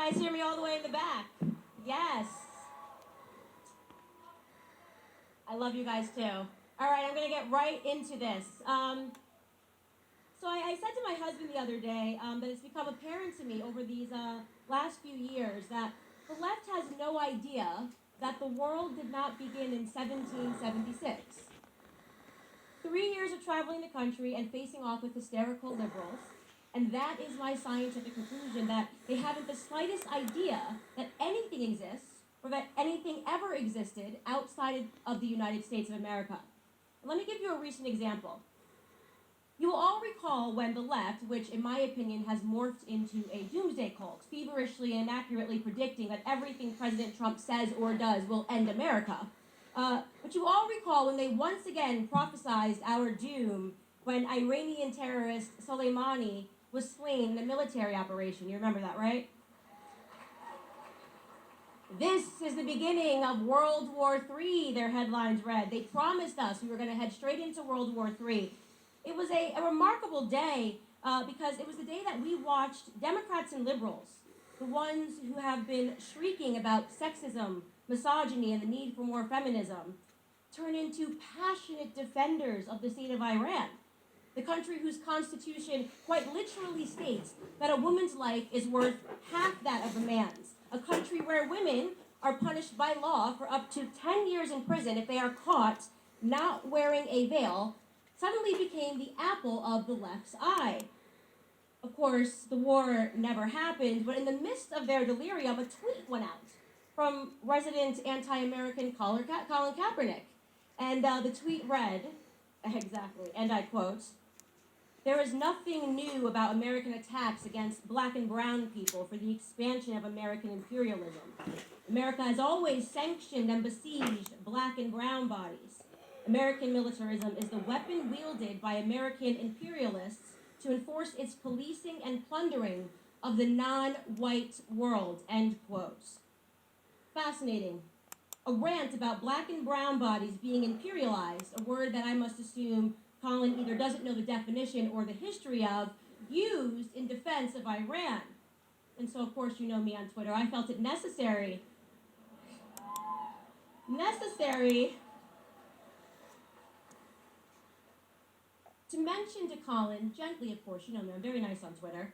guys hear me all the way in the back? Yes. I love you guys too. All right, I'm going to get right into this. So I said to my husband the other day that it's become apparent to me over these last few years that the left has no idea that the world did not begin in 1776. 3 years of traveling the country and facing off with hysterical liberals, and that is my scientific conclusion, that they haven't the slightest idea that anything exists or that anything ever existed outside of the United States of America. And let me give you a recent example. You will all recall when the left, which in my opinion has morphed into a doomsday cult, feverishly and accurately predicting that everything President Trump says or does will end America. But you all recall when they once again prophesized our doom when Iranian terrorist Soleimani was slain in a military operation. You remember that, right? This is the beginning of World War III, their headlines read. They promised us we were going to head straight into World War III. It was a remarkable day because it was the day that we watched Democrats and liberals, the ones who have been shrieking about sexism, misogyny, and the need for more feminism, turn into passionate defenders of the state of Iran, the country whose constitution quite literally states that a woman's life is worth half that of a man's, a country where women are punished by law for up to 10 years in prison if they are caught not wearing a veil, suddenly became the apple of the left's eye. Of course, the war never happened, but in the midst of their delirium, a tweet went out from resident anti-American Colin Kaepernick. And the tweet read, exactly, and I quote, "There is nothing new about American attacks against black and brown people for the expansion of American imperialism. America has always sanctioned and besieged black and brown bodies. American militarism is the weapon wielded by American imperialists to enforce its policing and plundering of the non-white world," end quote. Fascinating. A rant about black and brown bodies being imperialized, a word that I must assume Colin either doesn't know the definition or the history of, used in defense of Iran. And so, of course, you know me on Twitter. I felt it necessary to mention to Colin, gently of course, you know me, I'm very nice on Twitter,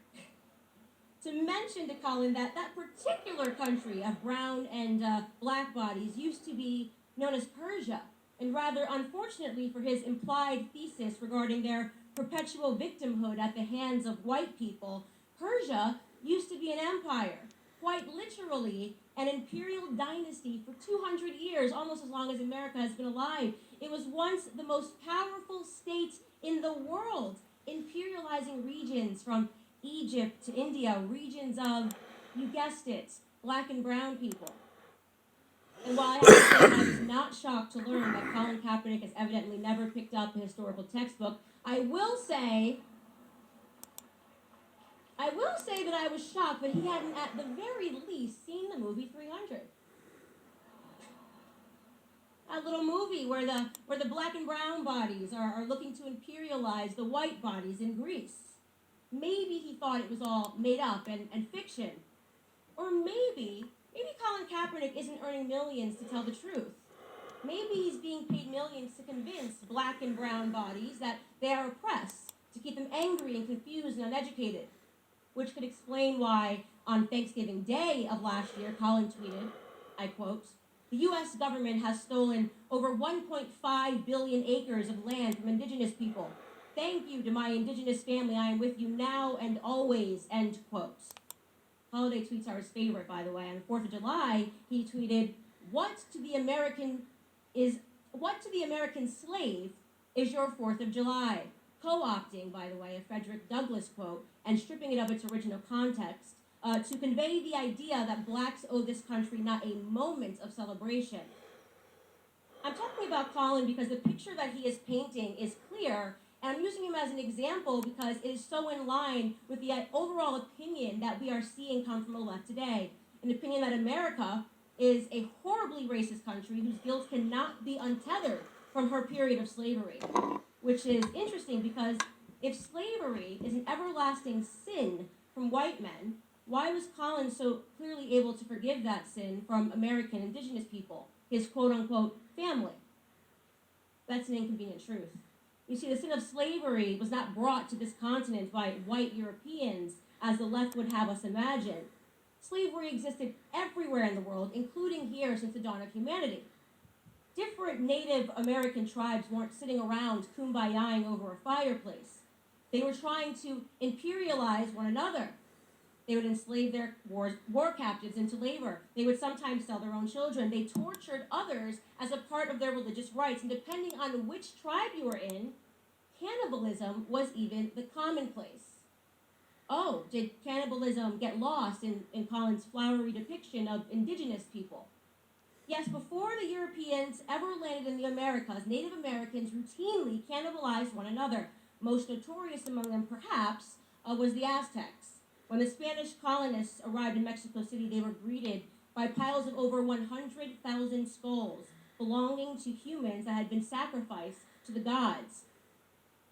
to mention to Colin that that particular country of brown and black bodies used to be known as Persia, and rather unfortunately for his implied thesis regarding their perpetual victimhood at the hands of white people, Persia used to be an empire, quite literally an imperial dynasty for 200 years, almost as long as America has been alive. It was once the most powerful state in the world, imperializing regions from Egypt to India, regions of, you guessed it, black and brown people. And while I have to say that I was not shocked to learn that Colin Kaepernick has evidently never picked up a historical textbook, I will say that I was shocked that he hadn't at the very least seen the movie 300. A little movie where the black and brown bodies are looking to imperialize the white bodies in Greece. Maybe he thought it was all made up and fiction. Or maybe Colin Kaepernick isn't earning millions to tell the truth. Maybe he's being paid millions to convince black and brown bodies that they are oppressed, to keep them angry and confused and uneducated. Which could explain why, on Thanksgiving Day of last year, Colin tweeted, I quote, "The U.S. government has stolen over 1.5 billion acres of land from indigenous people. Thank you to my indigenous family. I am with you now and always," end quote. Holiday tweets are his favorite, by the way. On the 4th of July, he tweeted, What to the American slave is your 4th of July?" Co-opting, by the way, a Frederick Douglass quote and stripping it of its original context to convey the idea that blacks owe this country not a moment of celebration. I'm talking about Colin because the picture that he is painting is clear, and I'm using him as an example because it is so in line with the overall opinion that we are seeing come from the left today. An opinion that America is a horribly racist country whose guilt cannot be untethered from her period of slavery. Which is interesting because if slavery is an everlasting sin from white men, Why was Collins so clearly able to forgive that sin from American indigenous people, his quote-unquote family? That's an inconvenient truth. You see, the sin of slavery was not brought to this continent by white Europeans, as the left would have us imagine. Slavery existed everywhere in the world, including here since the dawn of humanity. Different Native American tribes weren't sitting around kumbayaing over a fireplace. They were trying to imperialize one another. They would enslave their war captives into labor. They would sometimes sell their own children. They tortured others as a part of their religious rites. And depending on which tribe you were in, cannibalism was even the commonplace. Oh, did cannibalism get lost in Collins' flowery depiction of indigenous people? Yes, before the Europeans ever landed in the Americas, Native Americans routinely cannibalized one another. Most notorious among them, perhaps, was the Aztecs. When the Spanish colonists arrived in Mexico City, they were greeted by piles of over 100,000 skulls belonging to humans that had been sacrificed to the gods.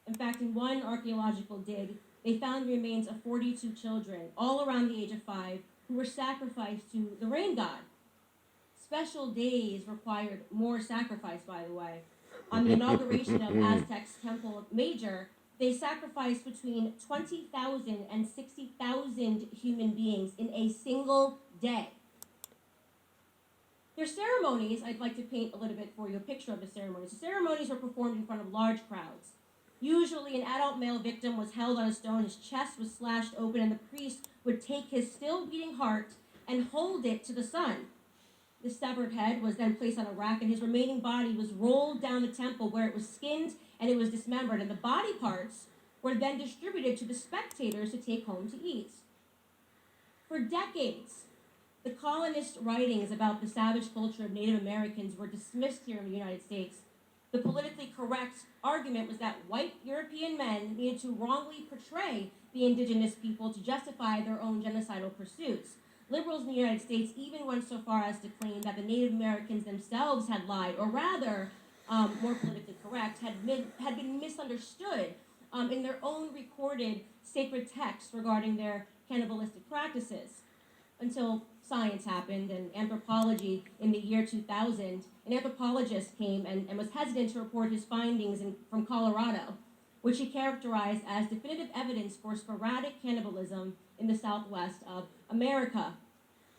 In fact, in one archaeological dig, they found the remains of 42 children, all around the age of 5, who were sacrificed to the rain god. Special days required more sacrifice, by the way. On the inauguration of Aztec's Temple Major, they sacrificed between 20,000 and 60,000 human beings in a single day. Their ceremonies, I'd like to paint a little bit for you, a picture of the ceremonies. The ceremonies were performed in front of large crowds. Usually an adult male victim was held on a stone, his chest was slashed open, and the priest would take his still beating heart and hold it to the sun. The severed head was then placed on a rack, and his remaining body was rolled down the temple where it was skinned and it was dismembered, and the body parts were then distributed to the spectators to take home to eat. For decades, the colonists' writings about the savage culture of Native Americans were dismissed here in the United States. The politically correct argument was that white European men needed to wrongly portray the indigenous people to justify their own genocidal pursuits. Liberals in the United States even went so far as to claim that the Native Americans themselves had lied, or rather, more politically correct, had been misunderstood in their own recorded sacred texts regarding their cannibalistic practices. Until science happened and anthropology in the year 2000, an anthropologist came and was hesitant to report his findings from Colorado, which he characterized as definitive evidence for sporadic cannibalism in the Southwest of America.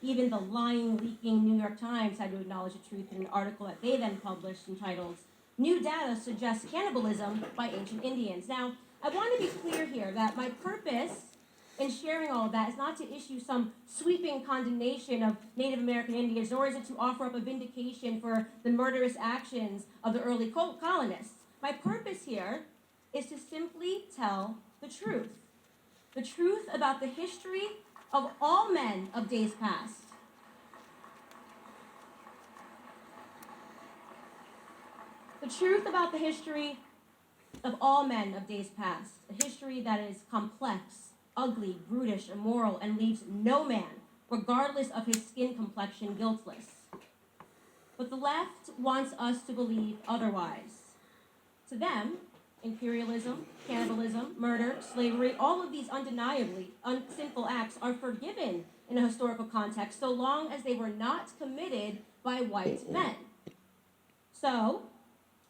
Even the lying, leaking New York Times had to acknowledge the truth in an article that they then published entitled, "New Data Suggests Cannibalism by Ancient Indians." Now, I want to be clear here that my purpose in sharing all of that is not to issue some sweeping condemnation of Native American Indians, nor is it to offer up a vindication for the murderous actions of the early colonists. My purpose here is to simply tell the truth about the history of all men of days past. The truth about the history of all men of days past, a history that is complex, ugly, brutish, immoral, and leaves no man, regardless of his skin complexion, guiltless. But the left wants us to believe otherwise. To them, imperialism, cannibalism, murder, slavery, all of these undeniably sinful acts are forgiven in a historical context so long as they were not committed by white men. So,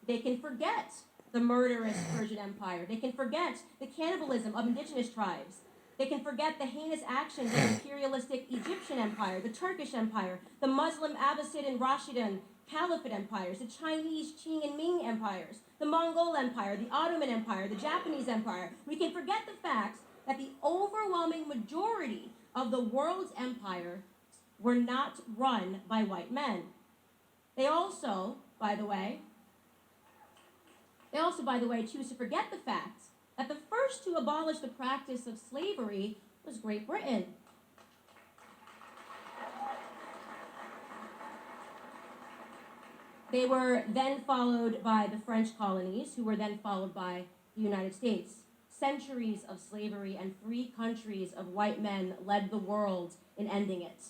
they can forget the murderous Persian Empire. They can forget the cannibalism of indigenous tribes. They can forget the heinous actions of the imperialistic Egyptian Empire, the Turkish Empire, the Muslim Abbasid and Rashidun Caliphate empires, the Chinese Qing and Ming empires, the Mongol Empire, the Ottoman Empire, the Japanese Empire. We can forget the fact that the overwhelming majority of the world's empire were not run by white men. They also, by the way, choose to forget the fact that the first to abolish the practice of slavery was Great Britain. They were then followed by the French colonies, who were then followed by the United States. Centuries of slavery and 3 countries of white men led the world in ending it.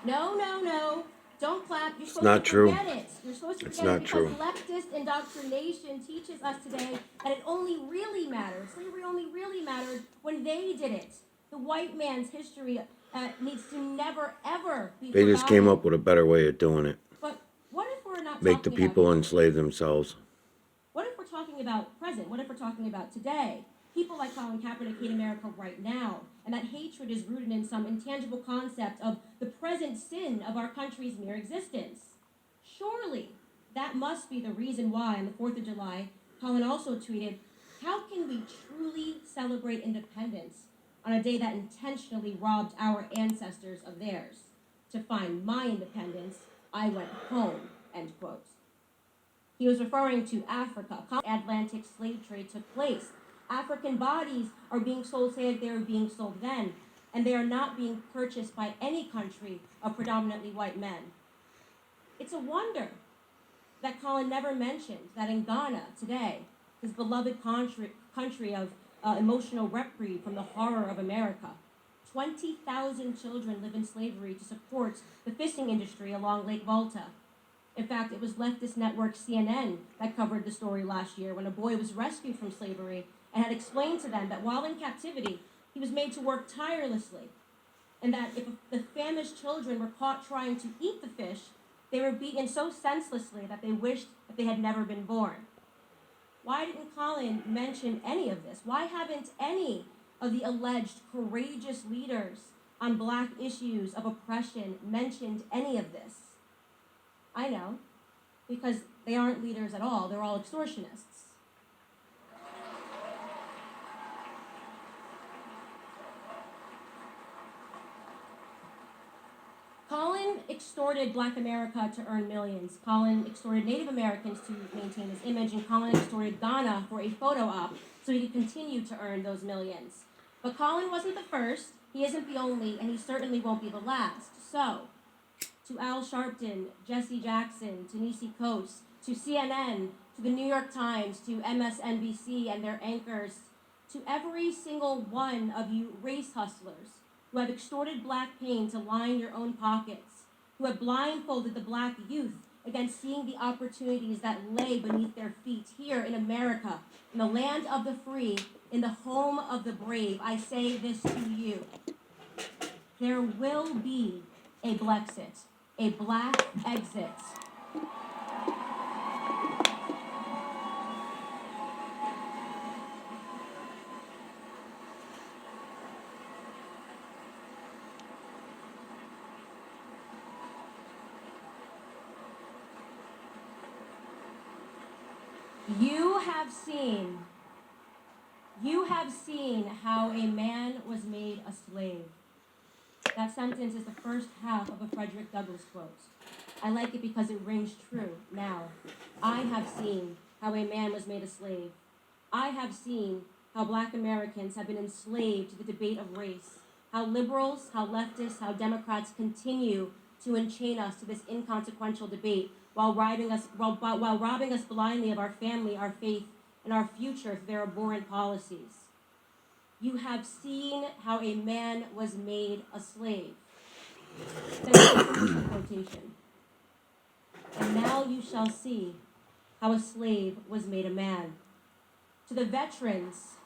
No. Don't clap. You're It's supposed not to true. forget it. You're supposed to It's forget it not because true. leftist indoctrination teaches us today that it only really mattered. Slavery only really mattered when they did it. The white man's history needs to never, ever be They forgotten. just came up with a better way of doing it. But what if we're not Make the talking people about enslave themselves. What if we're talking about present? What if we're talking about today? People like Colin Kaepernick hate America right now, and that hatred is rooted in some intangible concept of the present sin of our country's mere existence. Surely, that must be the reason why on the 4th of July, Colin also tweeted, "How can we truly celebrate independence on a day that intentionally robbed our ancestors of theirs? To find my independence, I went home," end quote. He was referring to Africa. Atlantic slave trade took place. African bodies are being sold, say they were being sold then, and they are not being purchased by any country of predominantly white men. It's a wonder that Colin never mentioned that in Ghana today, his beloved country of emotional reprieve from the horror of America, 20,000 children live in slavery to support the fishing industry along Lake Volta. In fact, it was leftist network CNN that covered the story last year when a boy was rescued from slavery and had explained to them that while in captivity, he was made to work tirelessly, and that if the famished children were caught trying to eat the fish, they were beaten so senselessly that they wished that they had never been born. Why didn't Colin mention any of this? Why haven't any of the alleged courageous leaders on Black issues of oppression mentioned any of this? I know, because they aren't leaders at all. They're all extortionists. Colin extorted Black America to earn millions. Colin extorted Native Americans to maintain his image, and Colin extorted Ghana for a photo op so he could continue to earn those millions. But Colin wasn't the first, he isn't the only, and he certainly won't be the last. So, to Al Sharpton, Jesse Jackson, to Nisi Coates, to CNN, to the New York Times, to MSNBC and their anchors, to every single one of you race hustlers who have extorted Black pain to line your own pockets, who have blindfolded the Black youth against seeing the opportunities that lay beneath their feet here in America, in the land of the free, in the home of the brave, I say this to you. There will be a Blexit, a Black exit. You have seen how a man was made a slave. That sentence is the first half of a Frederick Douglass quote. I like it because it rings true now. I have seen how a man was made a slave. I have seen how Black Americans have been enslaved to the debate of race, how liberals, how leftists, how Democrats continue to enchain us to this inconsequential debate while robbing us blindly of our family, our faith, and our future through their abhorrent policies. You have seen how a man was made a slave. That's a quotation. And now you shall see how a slave was made a man. To the veterans,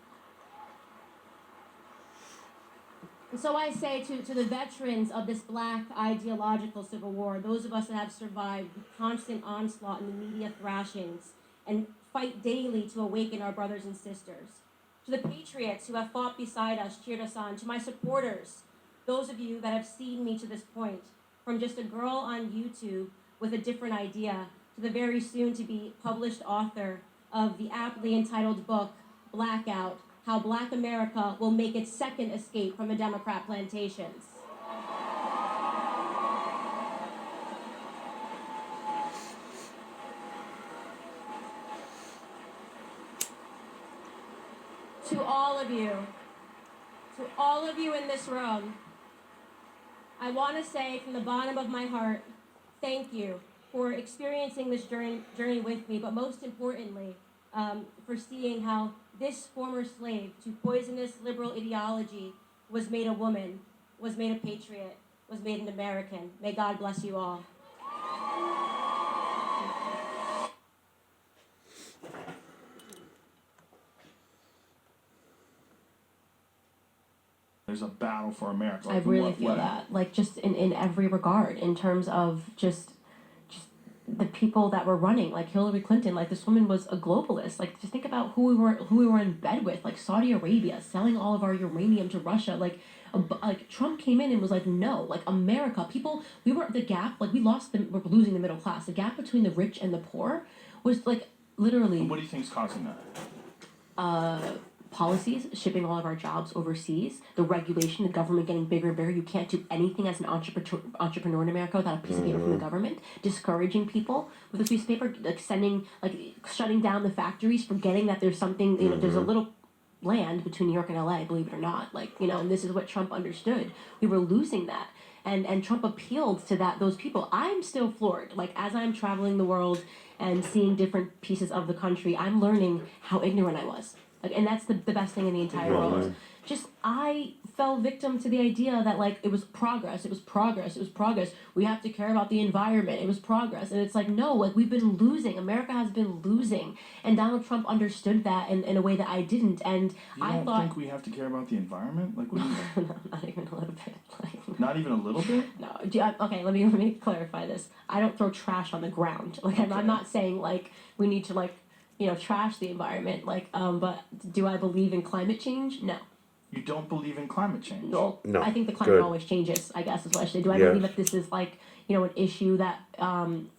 and so I say to the veterans of this Black ideological civil war, those of us that have survived the constant onslaught and the media thrashings and fight daily to awaken our brothers and sisters, to the patriots who have fought beside us, cheered us on, to my supporters, those of you that have seen me to this point, from just a girl on YouTube with a different idea to the very soon to be published author of the aptly entitled book, Blackout, How Black America Will Make Its Second Escape from the Democrat Plantations. To all of you in this room, I want to say from the bottom of my heart, thank you for experiencing this journey with me, but most importantly, for seeing how this former slave to poisonous liberal ideology was made a woman, was made a patriot, was made an American. May God bless you all. There's a battle for America. I Like, in really what feel way? that, like, just in every regard, in terms of just the people that were running, like Hillary Clinton. Like, this woman was a globalist. Like, just think about who we were in bed with, like Saudi Arabia, selling all of our uranium to Russia. Like Trump came in and was like, no, like America, people, we were the gap, like we're losing the middle class. The gap between the rich and the poor was like literally. And what do you think is causing that? Policies, shipping all of our jobs overseas, the regulation, the government getting bigger and bigger. You can't do anything as an entrepreneur in America without a piece of paper from the government. Discouraging people with a piece of paper, like shutting down the factories, forgetting that there's something, there's a little land between New York and LA, believe it or not. And this is what Trump understood. We were losing that. And Trump appealed to those people. I'm still floored. Like, as I'm traveling the world and seeing different pieces of the country, I'm learning how ignorant I was. And that's the best thing in the entire world. Just, I fell victim to the idea that, like, it was progress. We have to care about the environment. It was progress. And it's like, no, like, we've been losing. America has been losing. And Donald Trump understood that in a way that I didn't. And I don't think we have to care about the environment? Like, what do you No, not even a little bit. Not even a little bit? No. Okay, let me clarify this. I don't throw trash on the ground. Like, I'm not saying, like, we need to, like, trash the environment. Like, but do I believe in climate change? No. You don't believe in climate change? No. No. I think the climate Good. always changes, I guess is what I should say. Do I Yes. believe that this is like, an issue that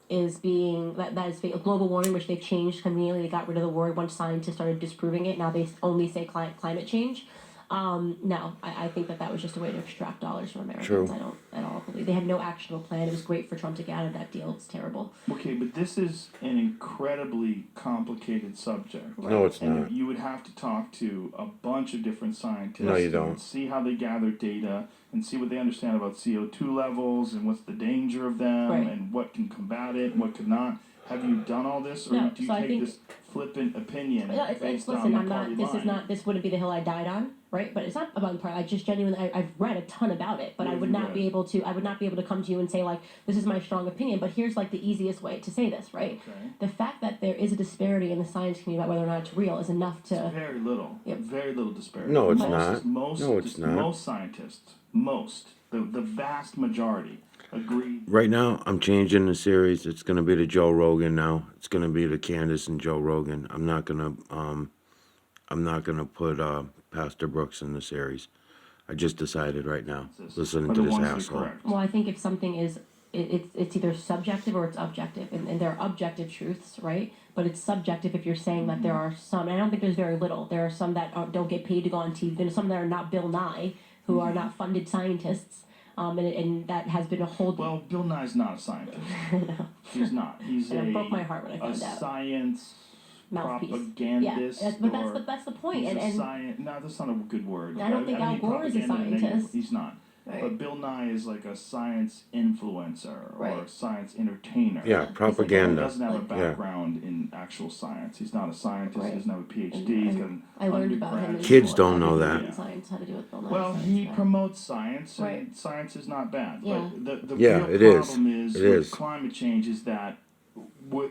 is being, that is global warming, which they've changed conveniently. They got rid of the word once scientists started disproving it. Now they only say climate change. No, I think that was just a way to extract dollars from Americans. True. I don't at all believe they had no actionable plan. It was great for Trump to get out of that deal. It's terrible. Okay, but this is an incredibly complicated subject. No, it's And not. you would have to talk to a bunch of different scientists. No, you And don't. see how they gather data and see what they understand about CO2 levels and what's the danger of them Right. and what can combat it and what could not. Have you done all this, or No, do you so I take think- this flippant opinion Yeah, based listen, on I'm the not. party This line? is not. This wouldn't be the hill I died on, right? But it's not about the part. I just genuinely, I've read a ton about it, but What I have would you not read? be able to. I would not be able to come to you and say, like, this is my strong opinion. But here's, like, the easiest way to say this, right? Okay. The fact that there is a disparity in the science community about whether or not it's real is enough to. Very little. Yep. Very little disparity. No, it's most, not. Most, No, it's not. Most scientists, the vast majority, agree. Right now, I'm changing the series. It's gonna be the Joe Rogan now. It's gonna be the Candace and Joe Rogan. I'm not gonna put Pastor Brooks in the series. I just decided right now. Listening Are to the this ones that are asshole. correct. Well, I think if something is, it's either subjective or it's objective, and there are objective truths, right? But it's subjective if you're saying that there are some. And I don't think there's very little. There are some that don't get paid to go on TV. There's some that are not Bill Nye, who are not funded scientists. And that has been a whole. Well, Bill Nye's not a scientist. He's not. He's And it broke my heart when I a found out. science Mouthpiece. propagandist. Yeah, but that's the point. He's And no, that's not a good word. I don't think Al mean Gore is a propaganda in a negative- scientist. He's not. Right. But Bill Nye is like a science influencer or a Right. science entertainer. Yeah, He propaganda. doesn't have a Yeah. background in actual science. He's not a scientist. Right. He doesn't have a PhD. And He's got an I learned about him. In undergrad. Kids school. don't know I that. didn't know Science had to do with Bill Nye. Well, Science he guy. promotes science, and Right. science is not bad. Yeah. But the Yeah, real it is. problem is It with is. climate change is that,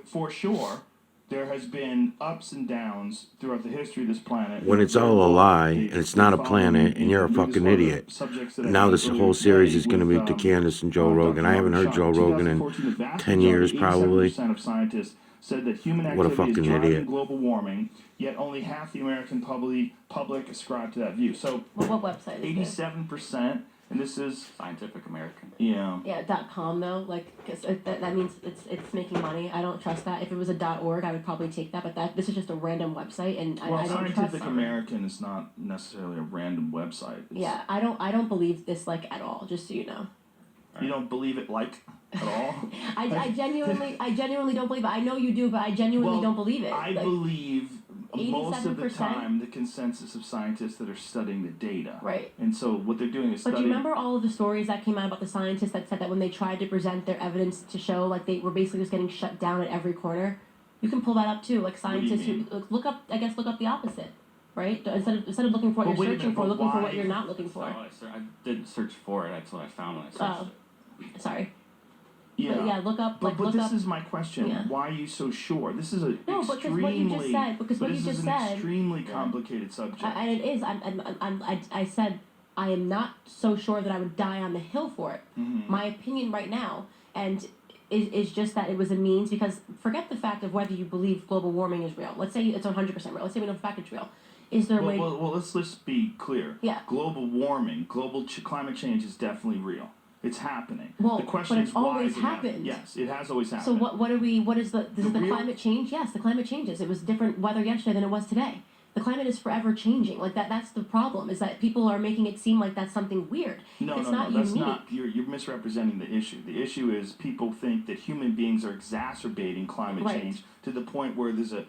for sure, there has been ups and downs throughout the history of this planet. When it's all a lie They- and it's not a they planet follow and you're a read this fucking one of the idiot. subjects that I Now did this earlier whole series today is going to with, be to Candace and Joe Rogan. I haven't heard Joe Rogan in 10 years probably. 87% of scientists said that human What a activity is fucking driving idiot. global warming, yet only half the American public ascribe to that view. So What website is this? 87%, and this is, Scientific American. yeah. Yeah, .com though, like, cause that means it's making money. I don't trust that. If it was a .org, I would probably take that. But this is just a random website, and Well, I don't trust Scientific them. American is not necessarily a random website. It's, Yeah, I don't believe this, like, at all. Just so you know, You don't believe it, like, at all? I genuinely don't believe it. I know you do, but I genuinely Well, don't believe it. I Like, believe most of the 87%? time the consensus of scientists that are studying the data. Right. And so what they're doing is But do studying. you remember all of the stories that came out about the scientists that said that when they tried to present their evidence to show, like, they were basically just getting shut down at every corner? You can pull that up too, like scientists mean? who look up the opposite, right? Instead of looking for what But wait you're a searching minute, for, but looking for why- what you're not looking for. I didn't search for it. That's what I found when I searched Oh, sorry. Yeah, look up. But look this up. is my question. Yeah. Why are you so sure? This is a No, because what you just said. Because what you just said. Extremely complicated subject. And it is. I said I am not so sure that I would die on the hill for it. Mm-hmm. My opinion right now, and is just that it was a means. Because forget the fact of whether you believe global warming is real. Let's say it's 100% real. Let's say we know for fact it's real. Is there a way? Well, let's be clear. Yeah. Global warming, climate change is definitely real. It's happening. Well, the question but is it why always is it happening? happened. Yes, it has always happened. So what are we? What is the? Is the real- climate change? Yes, the climate changes. It was different weather yesterday than it was today. The climate is forever changing. Like that. That's the problem. Is that people are making it seem like that's something weird. No, it's no, not no. That's unique. not. You're misrepresenting the issue. The issue is people think that human beings are exacerbating climate Right. change to the point where there's a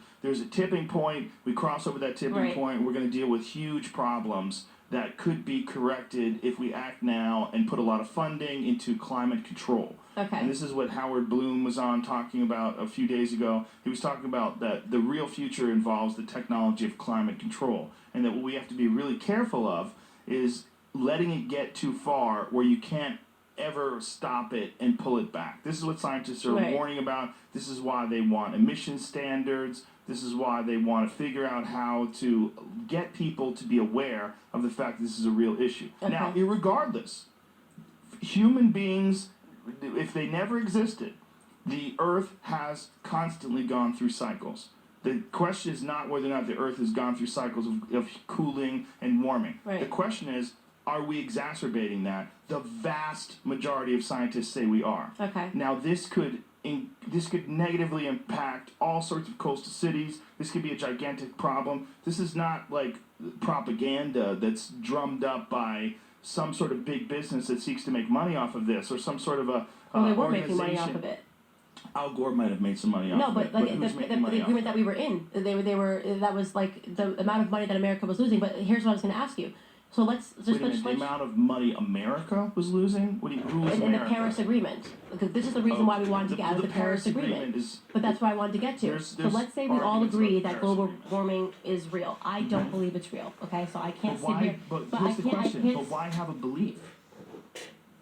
tipping point. We cross over that tipping Right. point. We're going to deal with huge problems that could be corrected if we act now and put a lot of funding into climate control. Okay. And this is what Howard Bloom was on talking about a few days ago. He was talking about that the real future involves the technology of climate control, and that what we have to be really careful of is letting it get too far where you can't ever stop it and pull it back. This is what scientists are Right. warning about. This is why they want emission standards. This is why they want to figure out how to get people to be aware of the fact that this is a real issue. Okay. Now, irregardless, human beings, if they never existed, the Earth has constantly gone through cycles. The question is not whether or not the Earth has gone through cycles of cooling and warming. Right. The question is, are we exacerbating that? The vast majority of scientists say we are. Okay. Now, this could negatively impact all sorts of coastal cities. This could be a gigantic problem. This is not like propaganda that's drummed up by some sort of big business that seeks to make money off of this, or some sort of a Well, they were making money off organization. of it. Al Gore might have made some money off No, of but it. like who's making the money off agreement of that we were in, they were that was like the amount of money that America was losing. But here's what I was going to ask you. So let's Wait just a minute, the amount of money America was losing? Who was in the America? Paris Agreement. Because this is the reason why we wanted to get out of the Paris Agreement. is But that's what I wanted to get to. There's So let's say we all arguments agree about the that Paris global Agreement. warming is real. I don't believe it's real. Okay, so I can't But sit why? here. But But here's I the can't. question. I can't. But why have a belief?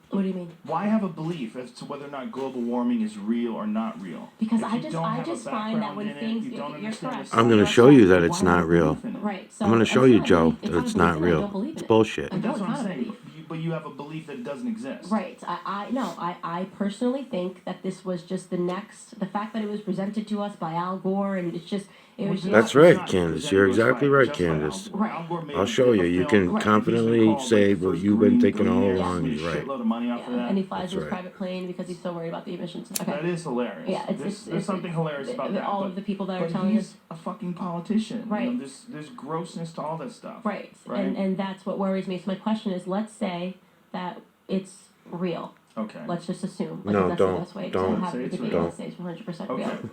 What do you mean? Why have a belief as to whether or not global warming is real or not real? Because If I you just don't I have a just find that background when in it, things you don't you're understand correct. the I'm going to science, show you that why it's have not a real. belief in it? Right. So I'm going to it's show you, not a Joe, belief- that not it's a not belief in it. I real. don't believe It's in it. bullshit. I But don't. that's It's what not I'm a saying. belief. But you have a belief that doesn't exist. Right. I personally think that this was just the fact that it was presented to us by Al Gore, and it was just. That's Not- right, it's not Candace. presented You're to us exactly by- right, just by Al Candace. Gore. Al Gore made I'll a show you. film You that can basically confidently called, like, say the what first you've been green thinking all green along. made a You're right. shitload of money off of Yeah, that. and he flies That's his right. private plane because he's so worried about the emissions. Okay. That is hilarious. Yeah, There's something hilarious about that. All but- of the people that are but telling he's us. a fucking politician. You Right. know, there's grossness to all that stuff. Right. Right. And that's what worries me. So my question is, let's say that it's real. Okay. Let's just assume. Like, No, that's don't. the best way Don't. to have Say the it's debate. real. Let's say it's 100% Okay. real.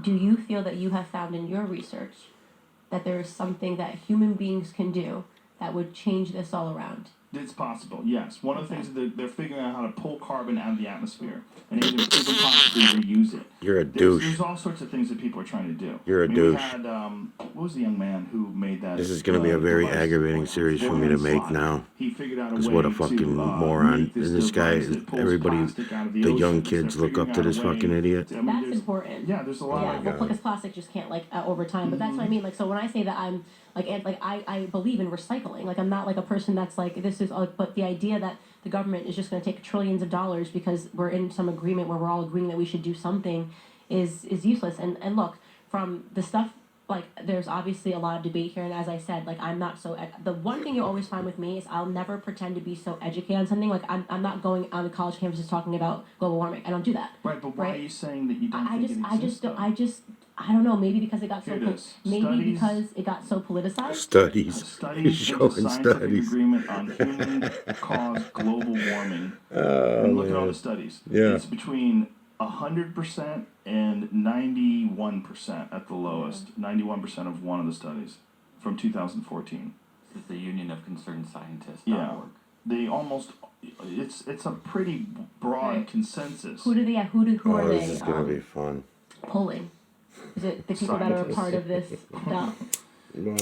Do you feel that you have found in your research that there is something that human beings can do that would change this all around? It's possible, yes. One of the Okay. things that they're figuring out how to pull carbon out of the atmosphere and even possibly reuse it. You're a There's douche. all sorts of things that people are trying to do. You're a I mean, douche. We had, what was the young man who made that? This is going to be a very device? aggravating series for me to make now. He figured out a Because way what a to, fucking moron. make this And this guy, device that pulls everybody, plastic out of the young oceans. They're kids look figuring up to out a this way fucking idiot. I mean, That's there's- important. Yeah, there's a lot Yeah, of well, because plastic just can't over time. But that's what I mean. Like, so when I say that I'm I believe in recycling. Like, I'm not like a person that's like this is. But the idea that the government is just going to take trillions of dollars because we're in some agreement where we're all agreeing that we should do something is useless. And look, from the stuff. Like, there's obviously a lot of debate here, and as I said, like, I'm not so. The one thing you always find with me is I'll never pretend to be so educated on something. Like, I'm not going on the college campuses talking about global warming. I don't do that. Right, but why Right. are you saying that you don't think it exists? I don't know. Maybe because it got so. Here it is. Maybe Studies- because it got so politicized. Studies. Studies He's show showing scientific studies. agreement on human-caused global warming. Oh, And look at all man. the studies. Yeah. It's between 100% and 91% at the lowest. 91% of one of the studies from 2014. This is the Union of Concerned Scientists. Yeah. They almost. It's a pretty broad Right. consensus. Who are Oh, they this is going to be fun. polling? Is it the people that are a part of this? Dot,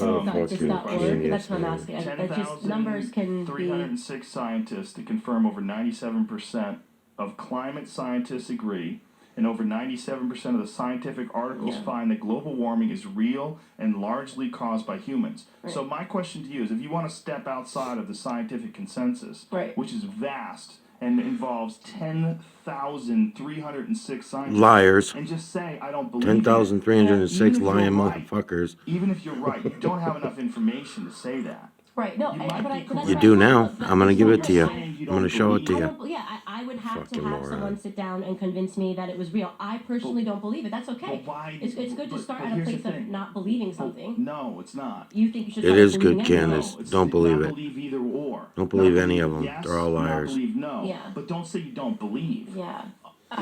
Oh, not just fucking .org? genius, That's what I'm man. asking. That's just numbers can be. 10,306 scientists to confirm over 97% of climate scientists agree, and over 97% of the scientific articles Yeah. find that global warming is real and largely caused by humans. Right. So my question to you is, if you want to step outside of the scientific consensus, Right. which is vast and involves 10,306 scientists, Liars. and just say, I don't believe 10,306 Even if you're lying right. motherfuckers. Even if you're right, you don't have enough information to say that. Right. No, You I- might but be I, but that's correct. You what do I thought, now. but I'm gonna that's give not it to you. what Saying you I'm gonna don't show it to believe you. I don't, yeah, I would have Fucking to have moron. someone sit down and convince me that it was real. I personally don't believe it. That's okay. But why? It's good to but- start but at a here's the place of thing. not believing But something. No, it's not. You think you should It start is good, believing everything. Candace. No, it's Don't believe not it. believe either or. Don't believe Not any of 'em. Yes, They're all liars. Not believe no. Yeah. But don't say you don't believe. Yeah.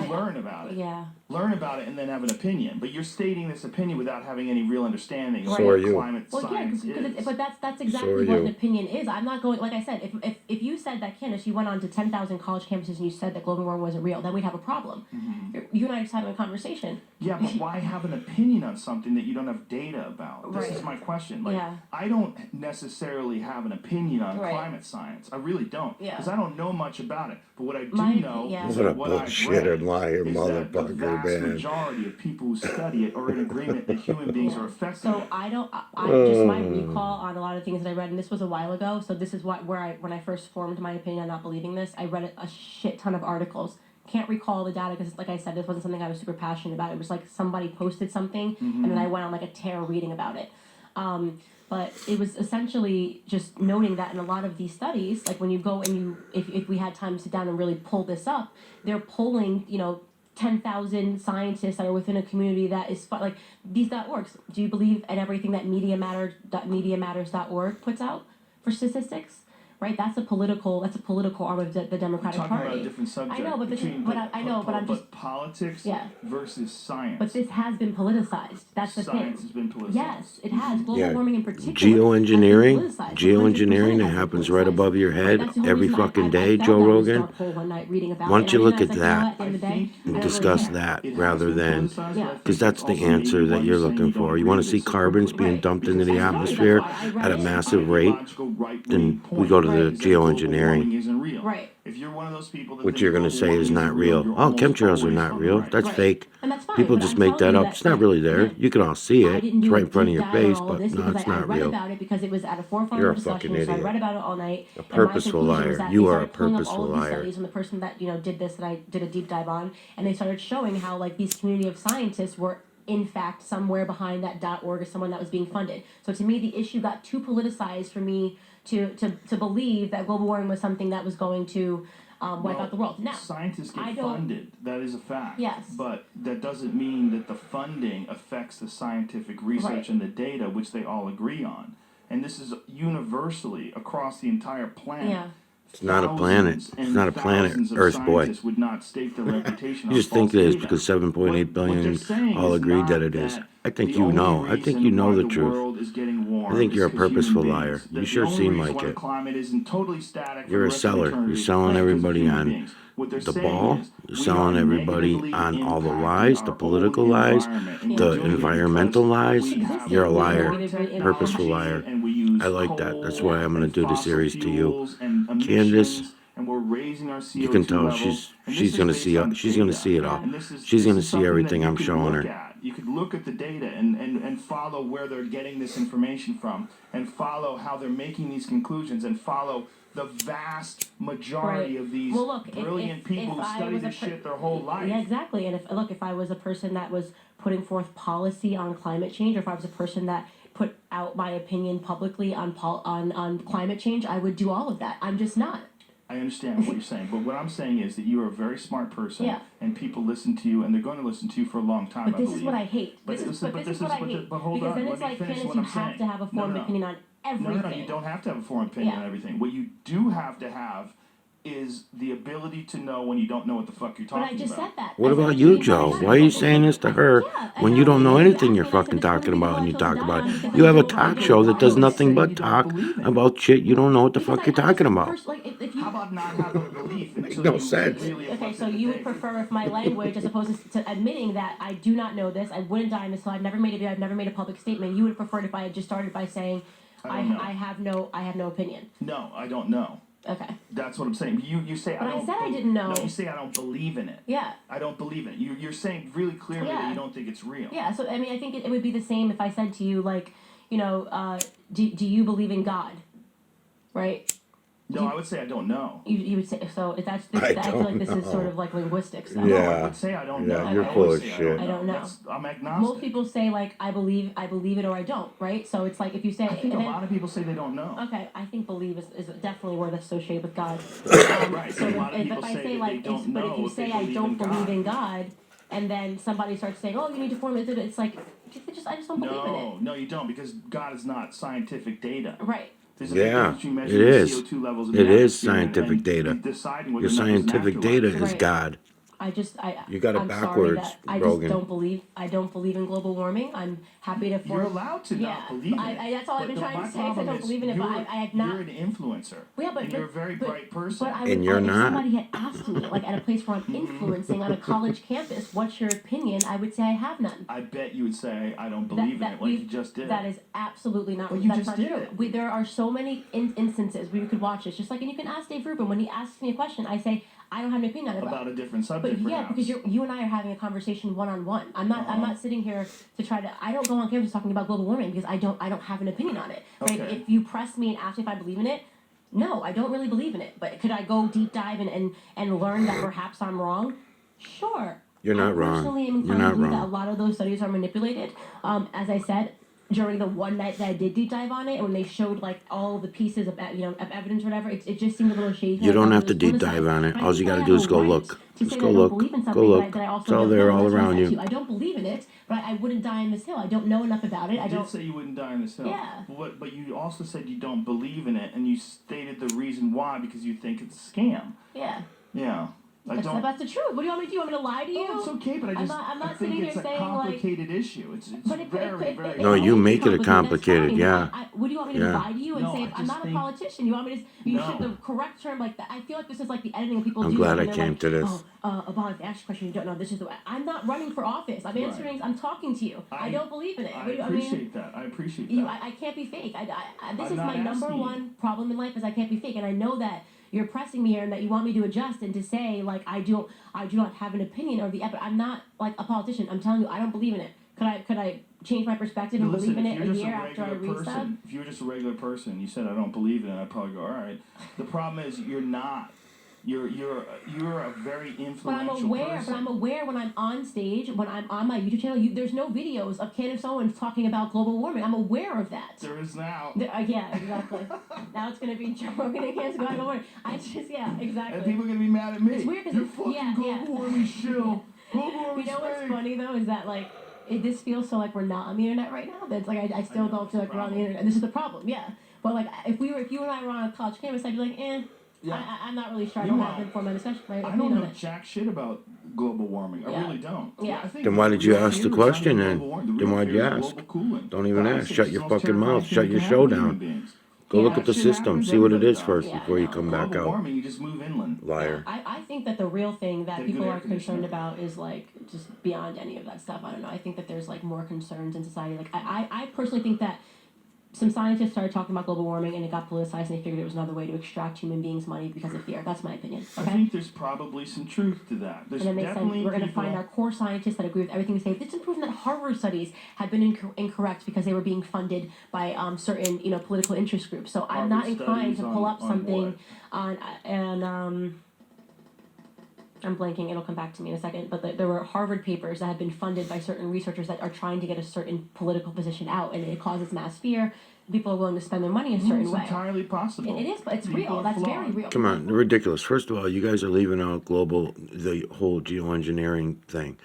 Learn about it. Yeah. Learn about it and then have an opinion. But you're stating this opinion without having any real understanding of So what are you. climate Well, yeah, science because is. but that's So exactly are what an you. opinion is. I'm not going, like I said, if you said that, Candace, you went on to 10,000 college campuses and you said that global warming wasn't real, then we'd have a problem. Mm-hmm. You and I are just having a conversation. Yeah, but why have an opinion on something that you don't have data about? This Right. is my question. Like, Yeah. I don't necessarily have an opinion on Right. climate science. I really don't. Yeah. Because I don't know much about it. But what I do My- know yeah. is What that a what I've bullshitter read liar is that the motherfucker, vast man. majority of people who study it are in agreement that human beings Yeah. are affected. So I don't. I just my recall on a lot of things that I read, and this was a while ago. So this is when I first formed my opinion on not believing this. I read a shit ton of articles. Can't recall the data because, like I said, this wasn't something I was super passionate about. It was like somebody posted something, and then I went on like a tear reading about it. But it was essentially just noting that in a lot of these studies, like when you go and if we had time to sit down and really pull this up, they're polling, 10,000 scientists that are within a community that is like these .orgs. Do you believe in everything that MediaMatters.org puts out for statistics? Right, that's a political arm of the Democratic talking Party. about a different subject. I know, but I know, but I'm just. politics Yeah. versus science. But this has been politicized. That's the Science has thing. been politicized. Yes, it has. Global Yeah. warming in particular. Geoengineering, has been politicized. geoengineering 100% that has been happens right politicized. above your head That's the whole every reason fucking I day, fell Joe down this Rogan. dark hole one night reading about Why it, don't you and I look realized, at like, you know that what, at the end of the day, think- I and don't discuss really care. that It has rather been than, politicized, but I Yeah. think because that's the also maybe answer why that you're saying looking you don't for. You want to agree see with carbons it. being Right. dumped into Because the that's atmosphere why I read at a it. massive rate, Ideological right-wing then we point go to Right. the is that global geoengineering, warming isn't real. Right. If you're one of those people that which think you're going to global say warming is isn't not real. you're Oh, almost chemtrails are always not on the real. right. That's Right. fake. And that's fine. People but just I'm make telling that you up. It's not really there. again, You can all see I it. didn't It's do right a in front of deep your dive on face, all but this no, because it's I not read real. about it because it was at a forefront You're of a fucking discussion. So I idiot. read about it all night. A and my purposeful conclusion was liar. that You they are a started pulling up all purposeful of these liar. studies from the person that did this that I did a deep dive on, and they started showing how like these community of scientists were in fact somewhere behind that .org or someone that was being funded. So to me, the issue got too politicized for me to believe that global warming was something that was going to wipe out the world. Now, Scientists I get don't- funded. That is a fact. Yes. But that doesn't mean that the funding affects the scientific research Right. and the data, which they all agree on. And this is universally across the entire planet. Yeah. It's not a planet. Thousands It's and not a planet, thousands of Earth boy. scientists would not stake their reputation You on just think false it is data. because 7.8 What they're billion saying all is agreed not that it is. I think the you only know. I think reason you know why the the truth. world is getting warm I think is you're a 'cause human purposeful beings. liar. That You the sure only seem reason like why the it. climate isn't totally static for You're the a rest of seller. eternity You're selling is because of everybody human on beings. What they're the saying ball. is You're we selling are everybody negatively on all the impacting lies, the our political own lies, environment, and the we're doing it environmental because lies. we have You're a more liar. Negatively Purposeful technology, liar. and we use I like that. That's coal why I'm gonna and do the fossil series to you. fuels and Candace, emissions, and we're raising our CO2 you can tell levels. she's And this she's is gonna based see on she's gonna data. see it all. And this is- She's this gonna is see something that everything you I'm can showing look her. at. You could look at the data and follow where they're getting this information from, and follow how they're making these conclusions, and follow the vast majority Right. of these Well, look, brilliant people who I study was a this shit their whole life. Yeah, exactly. And if I was a person that was putting forth policy on climate change, or if I was a person that put out my opinion publicly on climate change, I would do all of that. I'm just not. I understand what you're saying, but what I'm saying is that you are a very smart person, Yeah. and people listen to you, and they're going to listen to you for a long time. But this is what I hate. But This is listen, what I but hate. hold Because on, then let it's me like, finish Candace, what you I'm have saying. to have a formed opinion on everything. No, you don't have to have a formed opinion on everything. What you do have to have is the ability to know when you don't know what the fuck you're But talking I just about. said that. What I said about what you, mean by Joe? that. Why are you saying this to her Yeah, when I you don't know you anything asked you're me, and I said fucking this wouldn't talking be the about hill and I you chose to talk die about on it? because You I have a know talk what I show know. that does I was nothing saying but you don't talk believe it. about shit you don't know what the Because fuck you're I just talking about. like if you How about not have a belief until no you sense. really have Okay, looked so at the you would data? prefer if my language, as opposed to admitting that I do not know this, I wouldn't die in this hill, I've never made a video, I've never made a public statement. You would have preferred if I had just started by saying I don't know. I have no opinion. No, I don't know. Okay. That's what I'm saying. You say But I don't. I said I didn't know. No, you say I don't believe in it. Yeah. I don't believe in it. You're saying really clearly that Yeah. you don't think it's real. Yeah. So I mean, I think it would be the same if I said to you, like, do you believe in God? Right. No, I would say I don't know. You would say so. If that's I I feel like this don't is sort know. of like linguistics. Then. No, I Yeah. would say I don't Yeah, know. you're I full always of say shit. I don't know. I'm agnostic. Most people say like I believe it or I don't. Right. So it's like if you say. I think and a then, lot of people say they don't know. Okay, I think believe is definitely word associated with God. Right. So a lot of if people I say say that like, they don't but know if you if they say I don't believe God. in God, and then somebody starts saying, oh, you need to form it, it's like, I just don't believe in it. No, you don't, because God is not scientific data. Right. There's a big Yeah, difference between it measuring is. CO2 levels in It the is atmosphere scientific and data. deciding whether Your or not there's an scientific afterlife. data is Right. God. You got it I'm backwards, sorry that I Rogan. just don't believe. I don't believe in global warming. I'm happy to. You're allowed to not believe in it. That's all I've been trying to say. I don't believe in it, but I have not. You're an influencer. Yeah, but and you're a very bright person. But I And would, you're if not. somebody had asked me, like at a place where I'm influencing on a college campus, what's your opinion? I would say I have none. I bet you would say I don't believe in it, like you just did. That is absolutely not. But you that's just not did true. it. There are so many instances where you could watch this, just like, and you can ask Dave Rubin when he asks me a question. I say I don't have an opinion on it. About a different But subject, yeah, perhaps. because you and I are having a conversation one on one. I'm not sitting here to try to. I don't go on campus talking about global warming because I don't have an opinion on it. Right? Okay. If you press me and ask me if I believe in it, no, I don't really believe in it. But could I go deep dive and learn that perhaps I'm wrong? Sure. You're not wrong. I personally am You're inclined not to believe that a wrong. lot of those studies are manipulated. As I said, during the one night that I did deep dive on it, and when they showed like all the pieces of of evidence or whatever, it just seemed a little shady. You don't I have to was deep politicized. dive on it. But I All think you I gotta have do a is go right look. to Just say go that I don't look. believe in Go something look. that I also It's all don't there know. all That's what I around said to you. I don't believe in it, but I wouldn't die on this hill. I don't know enough about it. I You don't. did say you wouldn't die on this hill. Yeah. But you also said you don't believe in it, and you stated the reason why, because you think it's a scam. Yeah. Yeah. That's the truth. What do you want me to do? You want me to lie to you? Oh, it's okay, but I'm not I think sitting it's here a saying, like- complicated issue. It's But it very, very. No, you may be make it a that's complicated, fine. yeah. What do you want me to Yeah. lie to you and No, say I I'm just not a think- politician? You want me to use No. the correct term like that? I feel like this is like the editing people I'm do. glad like, I and they're came like, to this. About the action question, you don't know. This is the way. I'm not running for office. I'm answering. I'm talking to you. I don't believe in it. I What do you- appreciate that. I appreciate that. I can't be fake. This I'm is not my number asking you. one problem in life is I can't be fake, and I know that you're pressing me here and that you want me to adjust and to say like I do not have an opinion or but I'm not like a politician. I'm telling you I don't believe in it. Could I change my perspective and Listen, believe in if it you're a just year a after I regular read stuff? person, if you were just a regular person, and you said I don't believe in it, I'd probably go, all right. The problem is you're not. You're a very influential person. But I'm aware when I'm on stage, when I'm on my YouTube channel, there's no videos of Candace Owens talking about global warming. I'm aware of that. There is now. Yeah, exactly. Now it's gonna be Joe Rogan and Candace going global warming. Exactly. And people are gonna be mad at me. It's weird 'cause You're it's- fucking yeah. global warming shill. Global warming You know what's fake. funny though is that like this feels so like we're not on the internet right now. That's like I still know, don't feel it's like the we're on the problem. internet. This is the problem, yeah. But like if you and I were on a college campus, I'd be like, Yeah. I'm not really sure. I don't have Meanwhile, informed discussion. Right? I Opinion don't on know it. jack shit about global warming. I Yeah. really don't. Yeah. I think Then why did you real ask the fear is not question even then? global warming. The Then real why'd fear you is ask? global cooling. Don't even The ask. ice Shut age your is the most fucking mouth. terrifying Shut thing your that can show happen to human down. beings. Go look Yeah. at the That shit system. happens, See what it everybody is first dies. Yeah, before you no. come back Global out. warming, you just move inland. Liar. I think that the real thing that Get a people good are air concerned conditioner. about is like just beyond any of that stuff. I don't know. I think that there's like more concerns in society. Like I personally think that some scientists started talking about global warming and it got politicized and they figured it was another way to extract human beings' money because of fear. That's my opinion. I Okay. think there's probably some truth to that. There's And then they said definitely we're going to people. find our core scientists that agree with everything we say. It's proven that Harvard studies have been incorrect because they were being funded by certain political interest groups. So I'm not Harvard inclined to studies pull on- up on something what? I'm blanking. It'll come back to me in a second. But there were Harvard papers that have been funded by certain researchers that are trying to get a certain political position out, and it causes mass fear. People are willing to spend their money a certain It's way. entirely possible. It is, but it's People real. are That's very flawed. real. Come on, ridiculous. First of all, you guys are leaving out the whole geoengineering thing.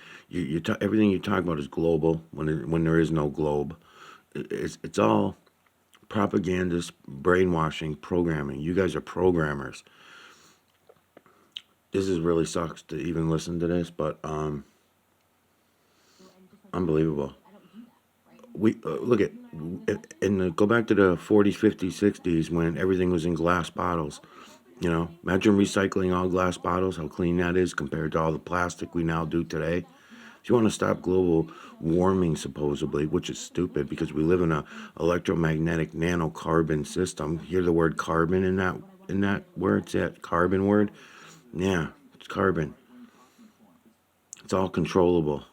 Everything you talk about is global when there is no globe. It's all propagandist, brainwashing, programming. You guys are programmers. This is really sucks to even listen to this, but unbelievable. We look at go back to the 40s, 50s, 60s when everything was in glass bottles. Imagine recycling all glass bottles, how clean that is compared to all the plastic we now do today. If you want to stop global warming, supposedly, which is stupid because we live in a electromagnetic nanocarbon system. Hear the word carbon in that in that where it's at, carbon word? Yeah, it's carbon. It's all controllable.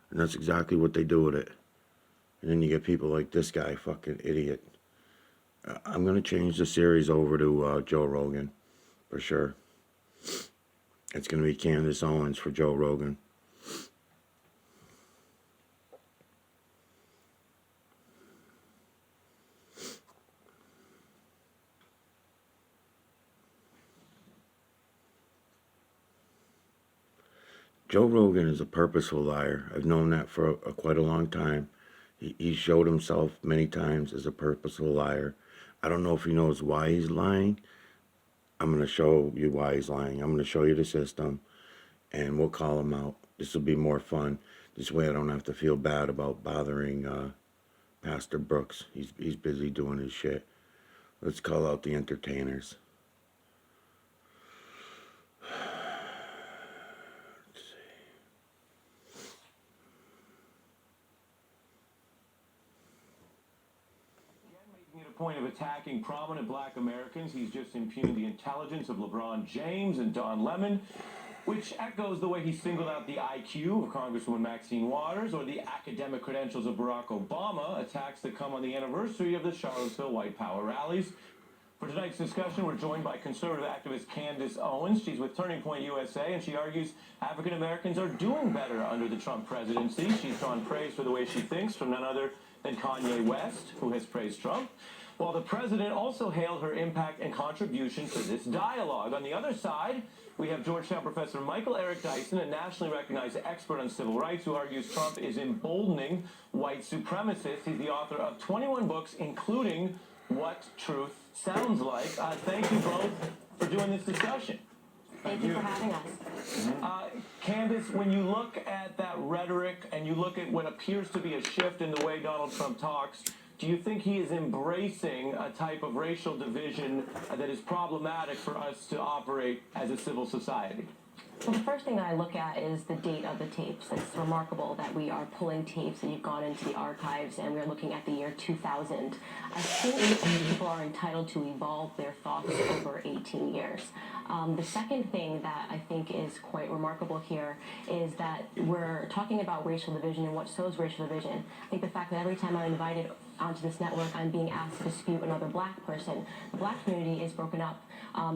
And that's exactly what they do with it. And then you get people like this guy, fucking idiot. I'm going to change the series over to Joe Rogan, for sure. It's going to be Candace Owens for Joe Rogan. Joe Rogan is a purposeful liar. I've known that for quite a long time. He showed himself many times as a purposeful liar. I don't know if he knows why he's lying. I'm going to show you why he's lying. I'm going to show you the system, and we'll call him out. This will be more fun. This way I don't have to feel bad about bothering Pastor Brooks. He's busy doing his shit. Let's call out the entertainers. Point of attacking prominent black Americans. He's just impugned the intelligence of LeBron James and Don Lemon, which echoes the way he singled out the IQ of Congresswoman Maxine Waters or the academic credentials of Barack Obama, attacks that come on the anniversary of the Charlottesville White Power rallies. For tonight's discussion, we're joined by conservative activist Candace Owens. She's with Turning Point USA, and she argues African Americans are doing better under the Trump presidency. She's drawn praise for the way she thinks from none other than Kanye West, who has praised Trump, while the president also hailed her impact and contribution to this dialogue. On the other side, we have Georgetown professor Michael Eric Dyson, a nationally recognized expert on civil rights, who argues Trump is emboldening white supremacists. He's the author of 21 books, including What Truth Sounds Like. Thank you both for doing this discussion. Thank you for having us. Candace, when you look at that rhetoric and you look at what appears to be a shift in the way Donald Trump talks, do you think he is embracing a type of racial division that is problematic for us to operate as a civil society? Well, the first thing that I look at is the date of the tapes. It's remarkable that we are pulling tapes and you've gone into the archives and we're looking at the year 2000. I think people are entitled to evolve their thoughts over 18 years. The second thing that I think is quite remarkable here is that we're talking about racial division and what sows racial division. I think the fact that every time I'm invited onto this network, I'm being asked to dispute another black person. The black community is broken up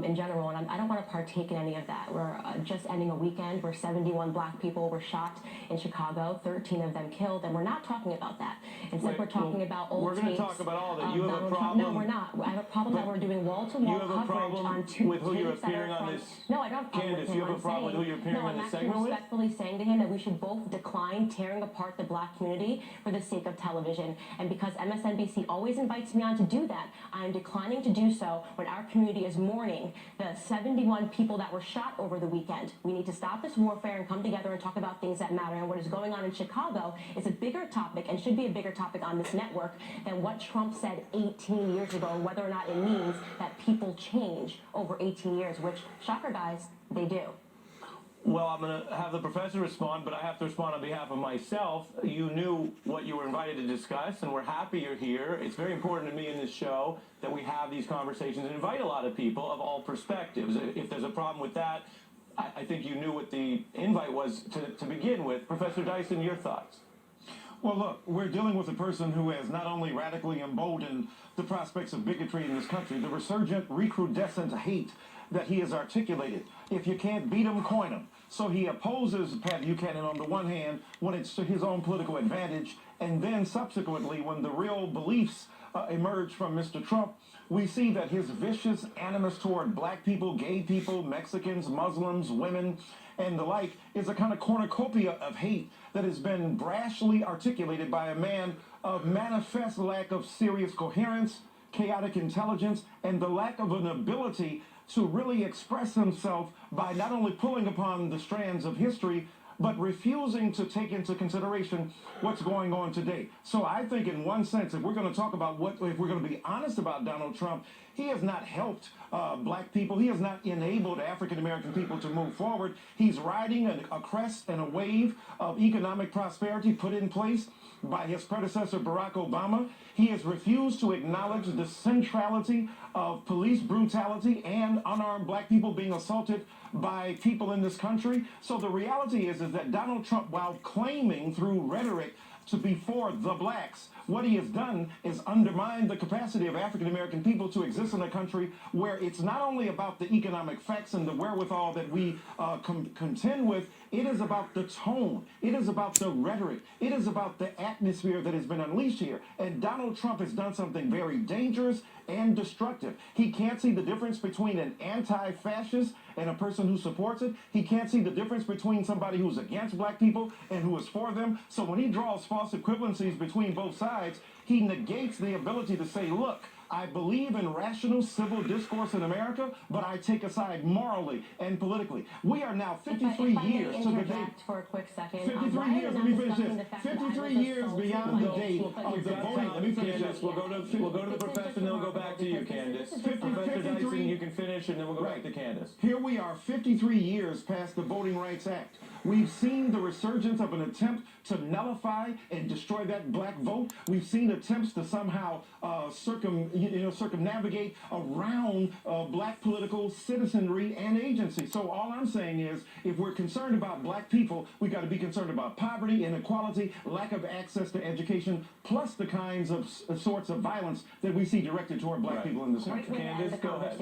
in general, and I don't want to partake in any of that. We're just ending a weekend where 71 black people were shot in Chicago, 13 of them killed, and we're not talking about that. Instead, we're talking about old We're going to tapes. talk about all that. You have a Donald problem. Trump. No, we're not. I have a problem that we're doing wall-to-wall coverage on two with who you're tapes that appearing are on from. this. No, I don't have a problem Candace, with him. you have a I'm problem with saying, who you're appearing no, on I'm this actually segment with? respectfully saying to him that we should both decline tearing apart the black community for the sake of television. And because MSNBC always invites me on to do that, I am declining to do so when our community is mourning the 71 people that were shot over the weekend. We need to stop this warfare and come together and talk about things that matter. And what is going on in Chicago is a bigger topic and should be a bigger topic on this network than what Trump said 18 years ago and whether or not it means that people change over 18 years, which, shocker guys, they do. Well, I'm going to have the professor respond, but I have to respond on behalf of myself. You knew what you were invited to discuss, and we're happy you're here. It's very important to me in this show that we have these conversations and invite a lot of people of all perspectives. If there's a problem with that, I think you knew what the invite was to begin with. Professor Dyson, your thoughts? Well, look, we're dealing with a person who has not only radically emboldened the prospects of bigotry in this country, the resurgent, recrudescent hate that he has articulated. If you can't beat him, coin him. So he opposes Pat Buchanan on the one hand when it's to his own political advantage, and then subsequently when the real beliefs emerge from Mr. Trump, we see that his vicious animus toward black people, gay people, Mexicans, Muslims, women, and the like is a kind of cornucopia of hate that has been brashly articulated by a man of manifest lack of serious coherence, chaotic intelligence, and the lack of an ability to really express himself by not only pulling upon the strands of history, but refusing to take into consideration what's going on today. So I think in one sense, if we're going to talk about if we're going to be honest about Donald Trump, He has not helped black people. He has not enabled African American people to move forward. He's riding a crest and a wave of economic prosperity put in place by his predecessor Barack Obama. He has refused to acknowledge the centrality of police brutality and unarmed black people being assaulted by people in this country. So the reality is that Donald Trump, while claiming through rhetoric to be for the blacks, what he has done is undermine the capacity of African American people to exist in a country where it's not only about the economic facts and the wherewithal that we contend with, it is about the tone, it is about the rhetoric, it is about the atmosphere that has been unleashed here. And Donald Trump has done something very dangerous and destructive. He can't see the difference between an anti-fascist and a person who supports it. He can't see the difference between somebody who's against black people and who is for them. So when he draws false equivalencies between both sides, he negates the ability to say, look, I believe in rational civil discourse in America, but I take a side morally and politically. We are now 53 years to the day. For a quick second. 53 years, let me finish this. 53 years beyond the date of the voting. Let me finish this. We'll go to the professor and then we'll go back to you, Candace. Professor Dyson, you can finish and then we'll go back to Candace. Here we are 53 years past the Voting Rights Act. We've seen the resurgence of an attempt to nullify and destroy that black vote. We've seen attempts to somehow circumnavigate around black political citizenry and agency. So all I'm saying is, if we're concerned about black people, we got to be concerned about poverty, inequality, lack of access to education, plus the kinds of sorts of violence that we see directed toward black people in this country. Candace, go ahead.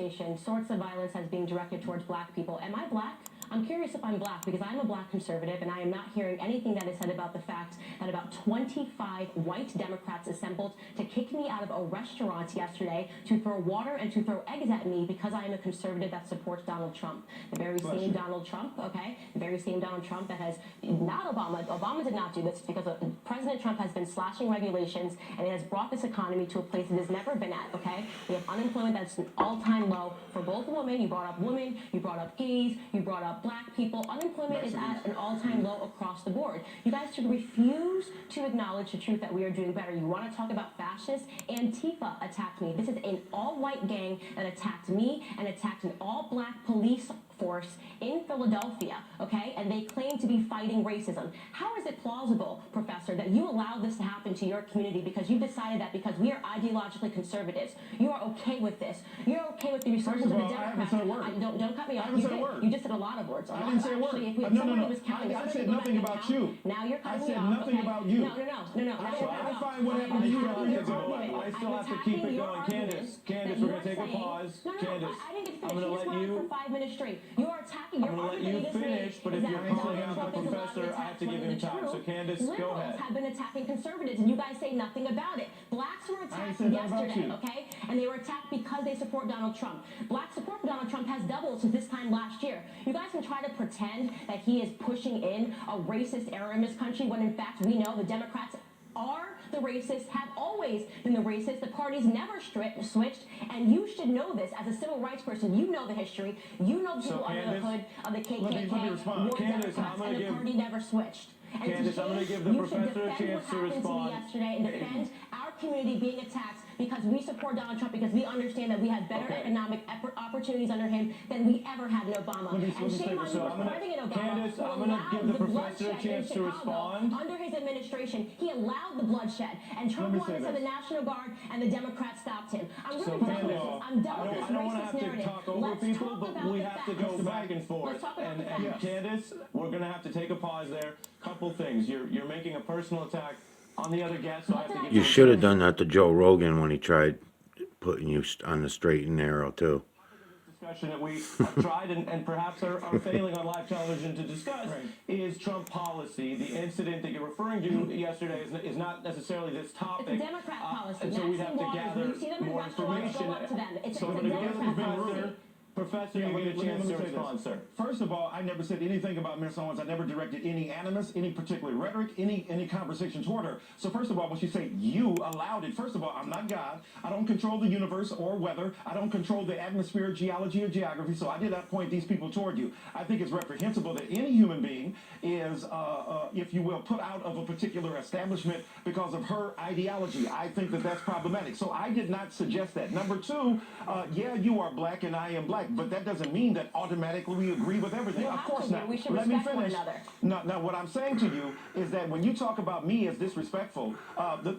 Sorts of violence has been directed towards black people. Am I black? I'm curious if I'm black because I'm a black conservative and I am not hearing anything that is said about the fact that about 25 white Democrats assembled to kick me out of a restaurant yesterday to throw water and to throw eggs at me because I am a conservative that supports Donald Trump. The very same Donald Trump, okay? The very same Donald Trump that has, not Obama. Obama did not do this because President Trump has been slashing regulations and it has brought this economy to a place it has never been at, okay? We have unemployment that's an all-time low for both women. You brought up women, you brought up gays, you brought up black people. Unemployment is at an all-time low across the board. You guys should refuse to acknowledge the truth that we are doing better. You want to talk about fascists? Antifa attacked me. This is an all-white gang that attacked me and attacked an all-black police force in Philadelphia, okay? And they claim to be fighting racism. How is it plausible, Professor, that you allowed this to happen to your community because you decided that because we are ideologically conservatives, you are okay with this? You're okay with the resurgence of the Democrats? I haven't said a word. Don't cut me off. I haven't said a word. You just said a lot of words. I didn't say a word. I said nothing about you. Now you're cutting me off. I said nothing about you. No. I find what happened to you. I still have to keep it going. Candace, we're going to take a pause. Candace, I didn't get to finish. I'm going to let you... for 5 minutes straight. You are attacking. I'm going to let you finish, but if you're calling out the professor, I have to give him time. So Candace, go ahead. Liberals have been attacking conservatives, and you guys say nothing about it. Blacks were attacked yesterday, okay? And they were attacked because they support Donald Trump. Black support for Donald Trump has doubled since this time last year. You guys can try to pretend that he is pushing in a racist era in this country when in fact we know the Democrats are the racists, have always been the racists. The parties never switched, and you should know this as a civil rights person. You know the history. You know the people under the hood of the KKK were Democrats, and the party never switched. And Candace, I'm going to give the professor a chance to respond. Yesterday and defend our community being attacked because we support Donald Trump, because we understand that we have better economic opportunities under him than we ever had in Obama. And shame on you for supporting in Obama. Candace, I'm going to give the professor a chance to respond. Under his administration, he allowed the bloodshed, and Trump wanted to send the National Guard, and the Democrats stopped him. I'm really done with this. I'm done with this I don't want to racist have to narrative. talk over people, but we have to go back and forth. And Candace, we're going to have to take a pause there. Couple things. You're making a personal attack on the other guest, so I have to give You should have done that to Joe Rogan when he tried putting you on the straight and narrow, too. Discussion that we have tried and perhaps are failing on live television to discuss is Trump policy. The incident that you're referring to yesterday is not necessarily this topic. It's a Democrat policy. And so we'd have to gather more information. It's So a I'm going to give the Democrat professor Professor, Yeah, you get a chance let me to say this. respond, sir. First of all, I never said anything about Miss Owens. I never directed any animus, any particular rhetoric, any conversation toward her. So first of all, when she said you allowed it, first of all, I'm not God. I don't control the universe or weather. I don't control the atmosphere, geology, or geography. So I did not point these people toward you. I think it's reprehensible that any human being is, if you will, put out of a particular establishment because of her ideology. I think that that's problematic. So I did not suggest that. Number two, yeah, you are black and I am black, but that doesn't mean that automatically we agree with everything. You Of have course to be. not. We should Let me respect one finish. another. Now, what I'm saying to you is that when you talk about me as disrespectful, the